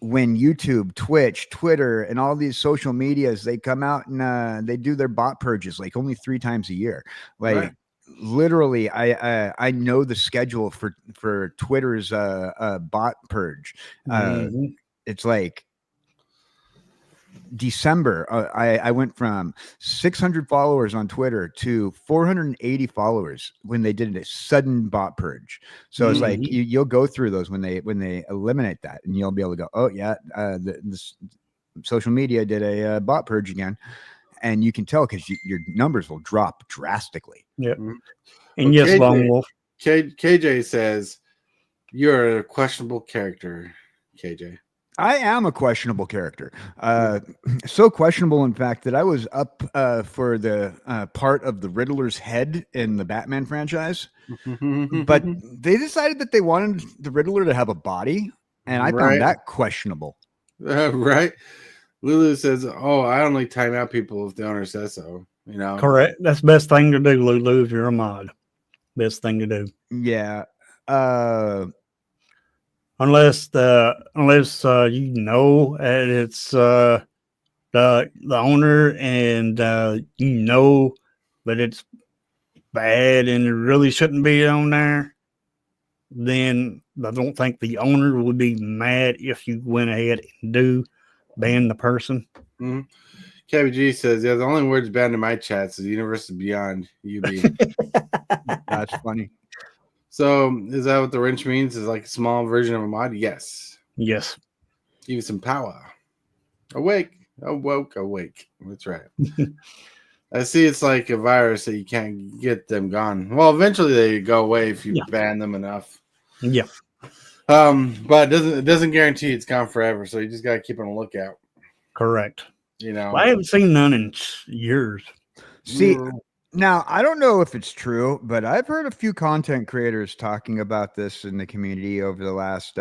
When YouTube, Twitch, Twitter, and all these social medias, they come out and they do their bot purges like only 3 times a year. Like Right. literally, I know the schedule for Twitter's bot purge. Mhm. It's like December. I went from 600 followers on Twitter to 480 followers when they did a sudden bot purge. So it's like you'll go through those when they eliminate that, and you'll be able to go, oh yeah, this social media did a bot purge again, and you can tell because your numbers will drop drastically. Yeah. Mhm. And yes, Lone Wolf. KJ says you're a questionable character, KJ. I am a questionable character. So questionable, in fact, that I was up for the part of the Riddler's head in the Batman franchise. But they decided that they wanted the Riddler to have a body, and I found that questionable. Right. Lulu says, oh, I only time out people if the owner says so. You know, Correct. That's the best thing to do, Lulu, if you're a mod. Best thing to do. Yeah. Unless you know it's the owner and you know that it's bad and it really shouldn't be on there, then I don't think the owner would be mad if you went ahead and ban the person. Mm-hmm. KBG says, yeah, the only words banned in my chats is Universe is Beyond UB. That's funny. So is that what the wrench means? Is like a small version of a mod? Yes. Yes. Give you some power. Awake. Awake. That's right. I see it's like a virus that you can't get them gone. Well, eventually they go away if you ban them enough. Yeah. But it doesn't guarantee it's gone forever, so you just gotta keep on the lookout. Correct. You know. Well, I haven't seen none in years. See, now I don't know if it's true, but I've heard a few content creators talking about this in the community over the last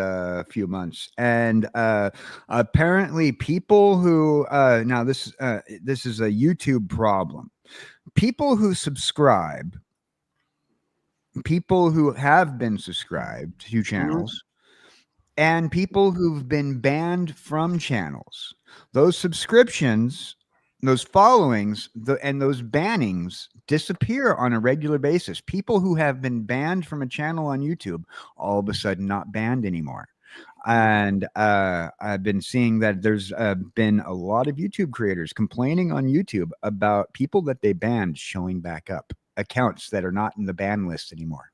few months, and apparently people who now this is a YouTube problem. People who subscribe, people who have been subscribed to channels, and people who've been banned from channels. Those subscriptions, those followings, and those bannings disappear on a regular basis. People who have been banned from a channel on YouTube all of a sudden not banned anymore. And I've been seeing that there's been a lot of YouTube creators complaining on YouTube about people that they banned showing back up, accounts that are not in the ban list anymore.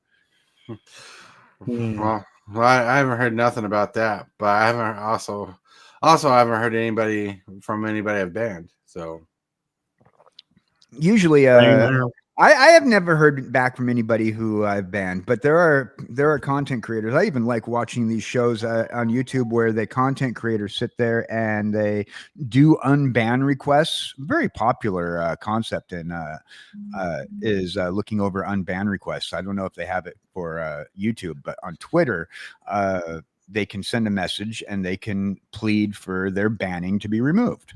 Well, I haven't heard nothing about that, but I haven't also I haven't heard anybody I've banned. So usually, I have never heard back from anybody who I've banned, but there are content creators. I even like watching these shows on YouTube where the content creators sit there and they do unban requests. Very popular concept and is looking over unban requests. I don't know if they have it for YouTube, but on Twitter, they can send a message and they can plead for their banning to be removed.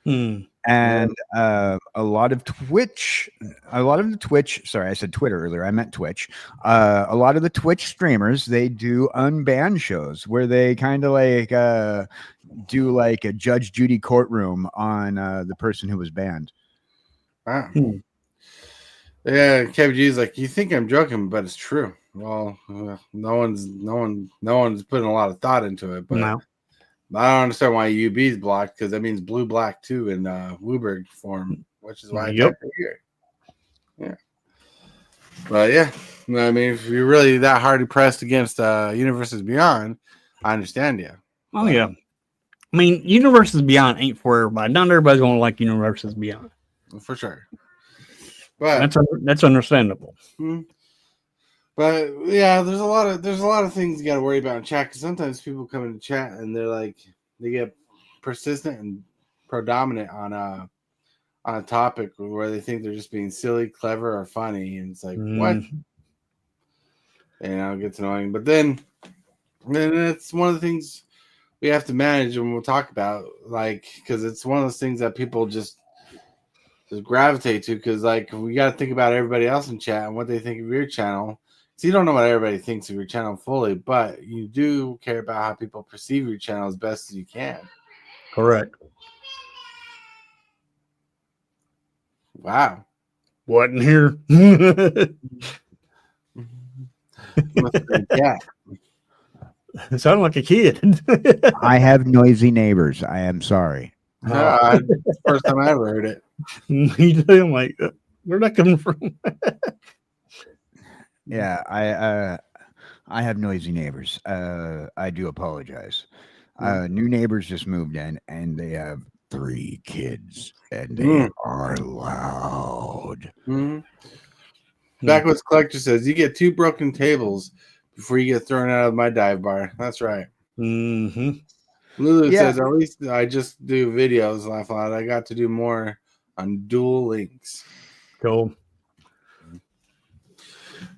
And a lot of the Twitch, sorry, I said Twitter earlier, I meant Twitch. A lot of the Twitch streamers, they do unban shows where they kind of like do like a Judge Judy courtroom on the person who was banned. Wow. Yeah, KBG is like, you think I'm joking, but it's true. Well, no one's putting a lot of thought into it, but no. I don't understand why UB is blocked, because that means blue black too in Wooberg form, which is why I typed it here. Yeah. But yeah, I mean, if you're really that hard pressed against Universes Beyond, I understand you. Oh yeah. I mean, Universes Beyond ain't for everybody. Not everybody's gonna like Universes Beyond. For sure. But That's understandable. But yeah, there's a lot of things you got to worry about in chat, because sometimes people come into chat and they're like, they get persistent and predominant on a topic where they think they're just being silly, clever, or funny, and it's like, what? It gets annoying. But then it's one of the things we have to manage, and we'll talk about, like, because it's one of those things that people just gravitate to, because like we got to think about everybody else in chat and what they think of your channel. So you don't know what everybody thinks of your channel fully, but you do care about how people perceive your channel as best as you can. Correct. Wow. Wasn't here. Yeah. It sounded like a kid. I have noisy neighbors. I am sorry. First time I ever heard it. Me too. I'm like, where'd that come from? Yeah, I have noisy neighbors. I do apologize. New neighbors just moved in, and they have 3 kids, and they are loud. Backwoods Collector says, you get 2 broken tables before you get thrown out of my dive bar. That's right. Lulu says, at least I just do videos, laugh out. I got to do more on dual links. Cool.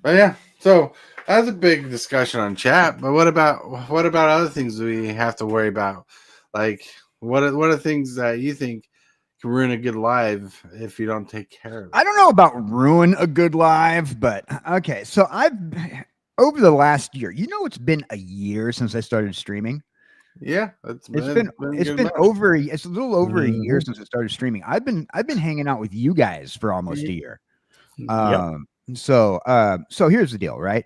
But yeah, so that's a big discussion on chat. But what about other things we have to worry about? Like, what are things that you think can ruin a good live if you don't take care of it? I don't know about ruin a good live, but okay. So over the last year, it's been a year since I started streaming. Yeah, it's been over. It's a little over a year since I started streaming. I've been hanging out with you guys for almost a year. So here's the deal, right?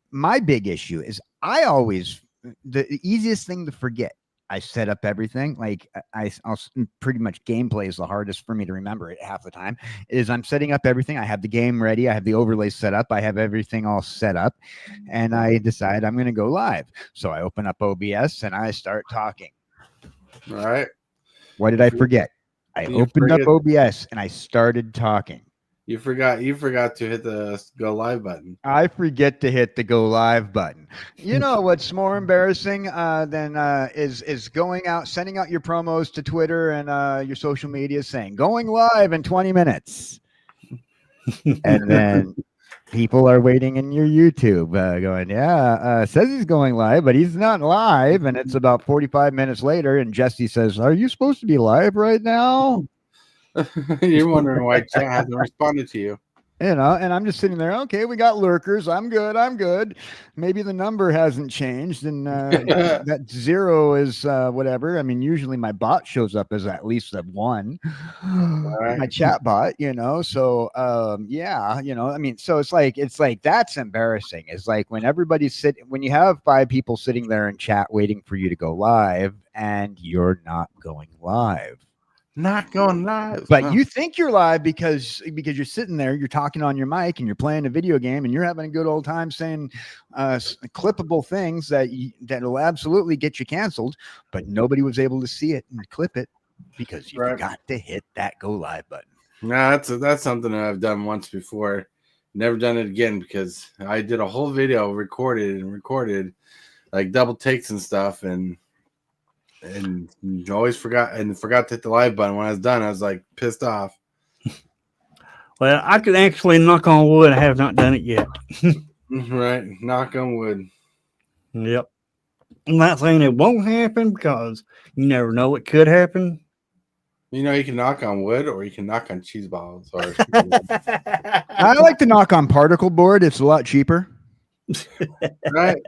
My big issue is the easiest thing to forget. I set up everything. Like I'll pretty much gameplay is the hardest for me to remember it half the time. Is I'm setting up everything. I have the game ready. I have the overlay set up. I have everything all set up, and I decide I'm going to go live. So I open up OBS and I start talking. All right. What did I forget? I opened up OBS and I started talking. You forgot to hit the go live button. I forget to hit the go live button. You know what's more embarrassing than is going out, sending out your promos to Twitter and your social media saying going live in 20 minutes. And then people are waiting in your YouTube going, says he's going live, but he's not live. And it's about 45 minutes later. And Jesse says, are you supposed to be live right now? You're wondering why chat hasn't responded to you. And I'm just sitting there. Okay, we got lurkers. I'm good. Maybe the number hasn't changed, and that 0 is whatever. I mean, usually my bot shows up as at least a 1. Right. My chat bot, So I mean, so it's like that's embarrassing. It's like when when you have 5 people sitting there in chat waiting for you to go live, and you're not going live. Not going live, but you think you're live because you're sitting there, you're talking on your mic, and you're playing a video game, and you're having a good old time saying clippable things that'll absolutely get you canceled. But nobody was able to see it and clip it because you forgot to hit that go live button. Nah, that's something that I've done once before. Never done it again because I did a whole video recorded like double takes and stuff, and always forgot to hit the live button. When I was done, I was like pissed off. Well, I could actually knock on wood. I have not done it yet. Right. Knock on wood. Yep. I'm not saying it won't happen because you never know what could happen. You can knock on wood or you can knock on cheese balls. Or I like to knock on particle board. It's a lot cheaper. Right.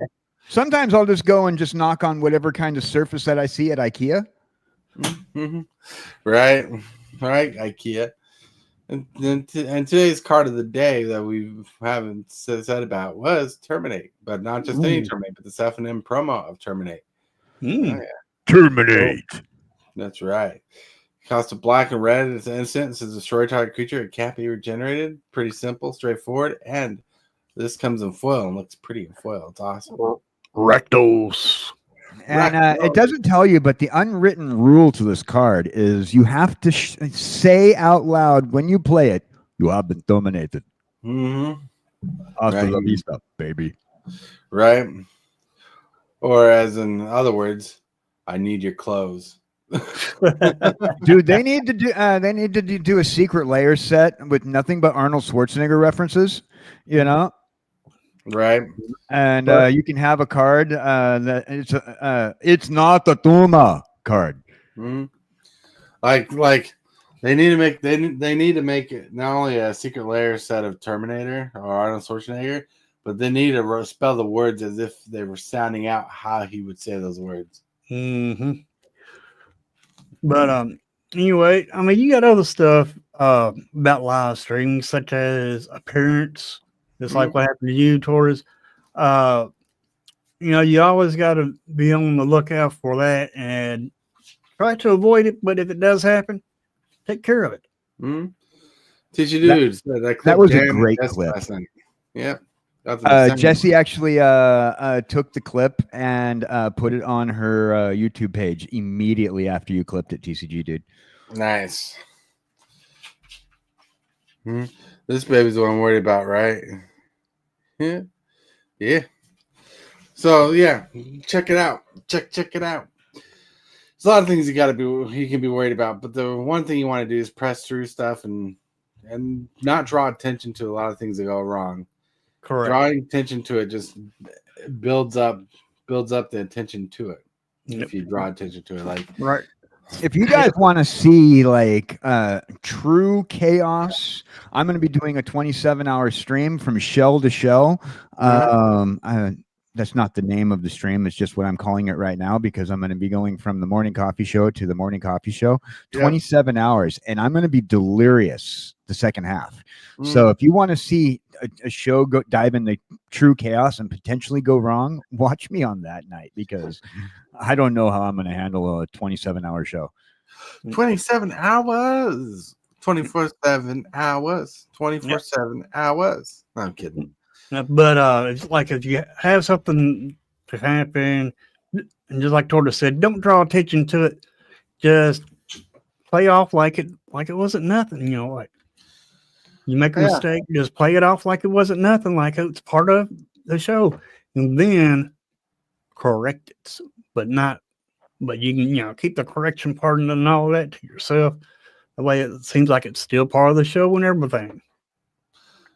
Sometimes I'll just go and just knock on whatever kind of surface that I see at IKEA. Right, IKEA. And today's card of the day that we haven't said about was Terminate, but not just any Terminate, but the F&M promo of Terminate. Oh, yeah. Terminate. That's right. Cost of black and red. It's instant. It's a destroy target creature. It can't be regenerated. Pretty simple, straightforward, and this comes in foil and looks pretty in foil. It's awesome. Rectos. And it doesn't tell you, but the unwritten rule to this card is you have to say out loud when you play it, you have been dominated. Mm-hmm. Hasta Right. la vista, baby. Right. Or as in other words, I need your clothes. Dude, they need to do a secret layer set with nothing but Arnold Schwarzenegger references, you know? Right. And you can have a card that it's not the Tuma card. Mm-hmm. Like they need to make it not only a secret layer set of Terminator or Arnold Schwarzenegger, but they need to spell the words as if they were sounding out how he would say those words. Mm-hmm. But anyway, I mean, you got other stuff about live streaming, such as appearance, just like what happened to you, Tortoise. You know, you always got to be on the lookout for that and try to avoid it. But if it does happen, take care of it. Mm-hmm. Teach you dudes. That was a great clip. Yep. Jesse actually took the clip and put it on her YouTube page immediately after you clipped it, TCG dude. Nice. This baby's what I'm worried about, right? Yeah. Yeah. So yeah, check it out. Check it out. There's a lot of things you can be worried about, but the one thing you want to do is press through stuff and not draw attention to a lot of things that go wrong. Correct. Drawing attention to it just builds up the attention to it. Yep. If you draw attention to it, like right. If you guys want to see like true chaos, I'm going to be doing a 27-hour stream from shell to shell. That's not the name of the stream. It's just what I'm calling it right now because I'm going to be going from the morning coffee show to the morning coffee show, 27 hours, and I'm going to be delirious the second half. So if you want to see a show dive into true chaos and potentially go wrong, watch me on that night because I don't know how I'm going to handle a 27-hour show. 27 hours, 24/7 hours, 24/7 hours. No, I'm kidding. But it's like if you have something to happen, and just like Tortoise said, don't draw attention to it. Just play off like it wasn't nothing. You know, like you make a mistake, just play it off like it wasn't nothing, like it's part of the show, and then correct it. But you can keep the correction part and all that to yourself. The way it seems like it's still part of the show and everything.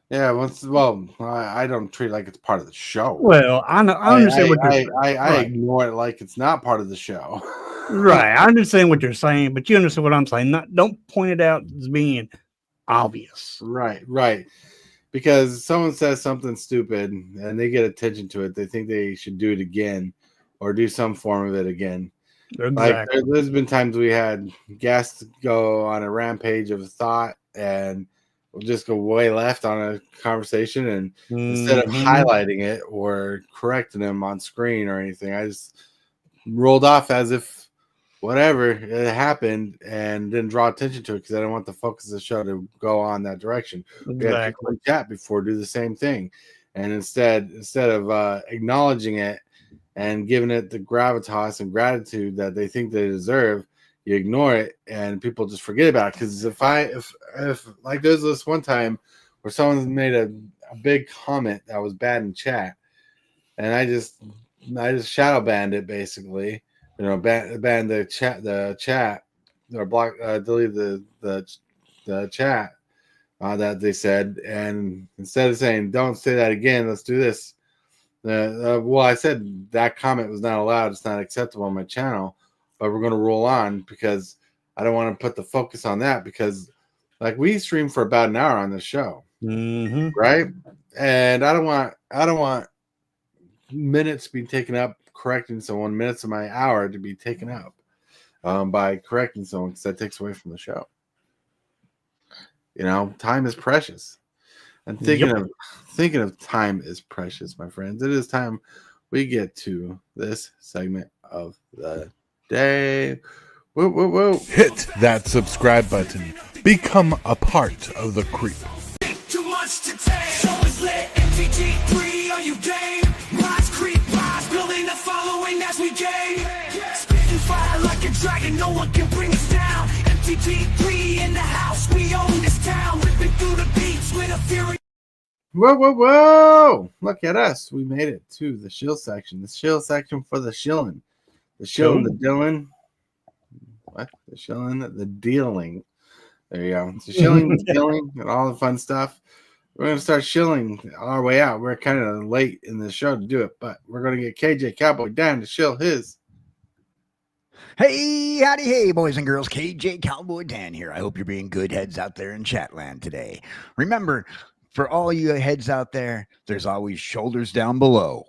Yeah, I don't treat it like it's part of the show. Well, I understand what you're saying. I ignore it like it's not part of the show. Right. I understand what you're saying, but you understand what I'm saying. Don't point it out as being obvious. Right. Because someone says something stupid and they get attention to it, they think they should do it again or do some form of it again. Exactly. Like there's been times we had guests go on a rampage of thought and we'll just go way left on a conversation, and instead of highlighting it or correcting them on screen or anything, I just rolled off as if whatever it happened and didn't draw attention to it because I didn't want the focus of the show to go on that direction. Exactly. Chat before do the same thing, and instead of acknowledging it and giving it the gravitas and gratitude that they think they deserve, you ignore it and people just forget about it. Because if like there's this one time where someone made a big comment that was bad in chat, and I just shadow banned it basically, ban the chat or block delete the chat that they said, and instead of saying don't say that again, let's do this. I said that comment was not allowed. It's not acceptable on my channel. But we're going to roll on because I don't want to put the focus on that because like we stream for about an hour on this show, right? And I don't want minutes to be taken up correcting someone, minutes of my hour to be taken up by correcting someone because that takes away from the show. Time is precious. And thinking of time is precious, my friends. It is time we get to this segment of the day. Whoa. Hit that subscribe button. Become a part of the creep. Too much to take. Show is lit. MTG3, are you game? Rise, creep, rise, building and no one can bring us down. MTG3 in the house, we own this town. Ripping through the beats with a fury. Whoa, whoa, whoa! Look at us. We made it to the shill section. The shill section for the shilling. The shilling, the dealing. What? The shilling, the dealing. There you go. The shilling, the dealing, and all the fun stuff. We're going to start shilling our way out. We're kind of late in the show to do it, but we're going to get kjcowboydan to shill his. Hey, howdy, hey, boys and girls. kjcowboydan here. I hope you're being good heads out there in Chatland today. Remember, for all you heads out there, there's always shoulders down below.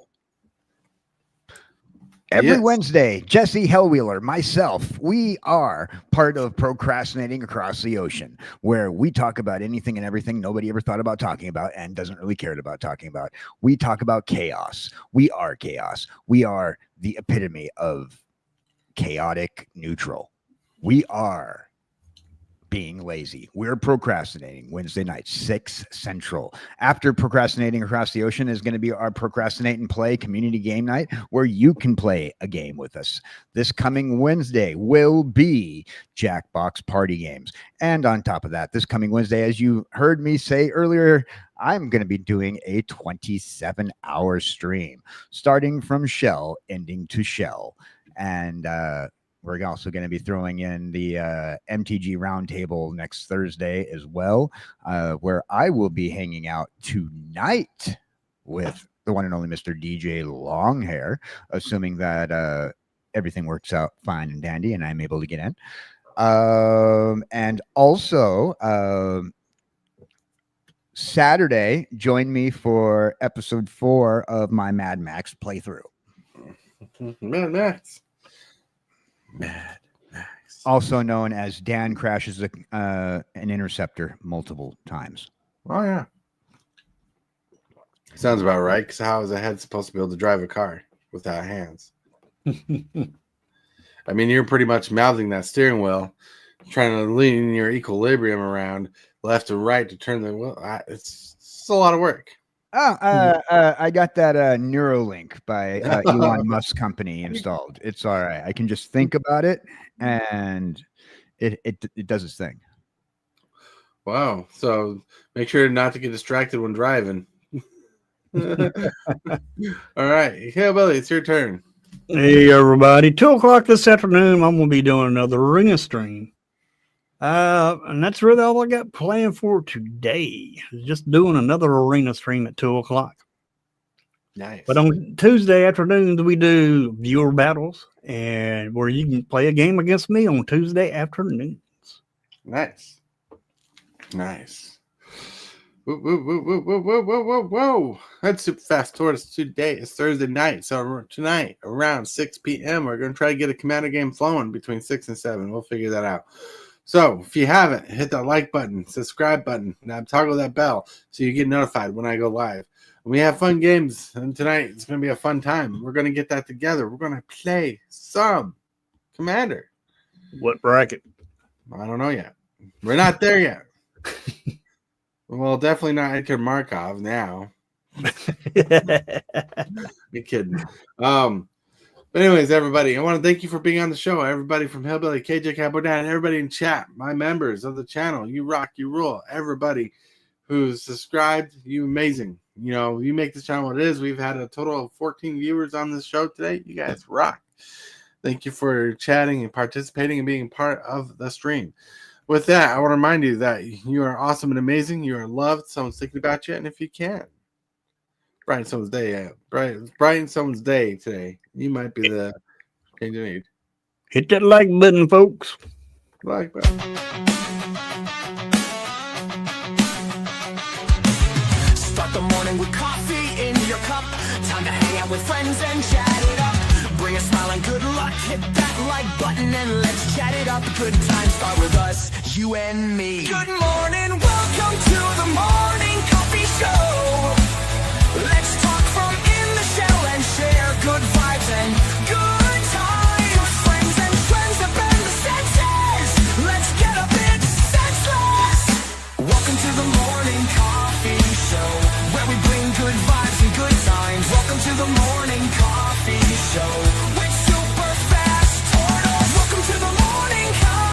Every Wednesday, Jesse Hellwheeler, myself, we are part of Procrastinating Across the Ocean, where we talk about anything and everything nobody ever thought about talking about and doesn't really care about talking about. We talk about chaos. We are chaos. We are the epitome of chaotic neutral. We are being lazy. We're procrastinating Wednesday night, 6 Central. After Procrastinating Across the Ocean is going to be our Procrastinate and Play community game night, where you can play a game with us. This coming Wednesday will be Jackbox party games. And on top of that, this coming Wednesday, as you heard me say earlier, I'm going to be doing a 27-hour stream, starting from shell, ending to shell. And we're also going to be throwing in the MTG Roundtable next Thursday as well, where I will be hanging out tonight with the one and only Mr. DJ Longhair, assuming that everything works out fine and dandy and I'm able to get in. And also, Saturday, join me for episode 4 of my Mad Max playthrough. Mad Max. Mad Max. Also known as Dan crashes an interceptor multiple times. Oh, yeah. Sounds about right, because how is a head supposed to be able to drive a car without hands? I mean, you're pretty much mouthing that steering wheel, trying to lean your equilibrium around left and right to turn the wheel. It's a lot of work. Oh, I got that Neuralink by Elon Musk company installed. It's all right. I can just think about it, and it does its thing. Wow. So make sure not to get distracted when driving. All right. Hillbilly, it's your turn. Hey, everybody. 2 o'clock this afternoon, I'm going to be doing another arena stream. And that's really all I got planned for today. Just doing another arena stream at 2 o'clock. Nice. But on Tuesday afternoons, we do viewer battles, and where you can play a game against me on Tuesday afternoons. Nice. Nice. Whoa, whoa, whoa, whoa, whoa, whoa, whoa, whoa, whoa. That's Super Fast Tortoise. Today is Thursday night. So tonight, around 6 p.m., we're going to try to get a Commander game flowing between 6 and 7. We'll figure that out. So if you haven't, hit that like button, subscribe button, and toggle that bell so you get notified when I go live. We have fun games, and tonight it's going to be a fun time. We're going to get that together. We're going to play some Commander. What bracket? I don't know yet. We're not there yet. Well, definitely not Edgar Markov now. You're kidding. But anyways, everybody, I want to thank you for being on the show. Everybody from Hillbilly, kjcowboydan, everybody in chat, my members of the channel, you rock, you rule. Everybody who's subscribed, you amazing. You know, you make this channel what it is. We've had a total of 14 viewers on this show today. You guys rock. Thank you for chatting and participating and being part of the stream. With that, I want to remind you that you are awesome and amazing. You are loved. Someone's thinking about you. And if you can, brighten someone's day. Brighten someone's day today. You might be the change you need. Hit that like button, folks. Like that. Start the morning with coffee in your cup. Time to hang out with friends and chat it up. Bring a smile and good luck. Hit that like button and let's chat it up. Good times start with us, you and me. Good morning, welcome to the morning.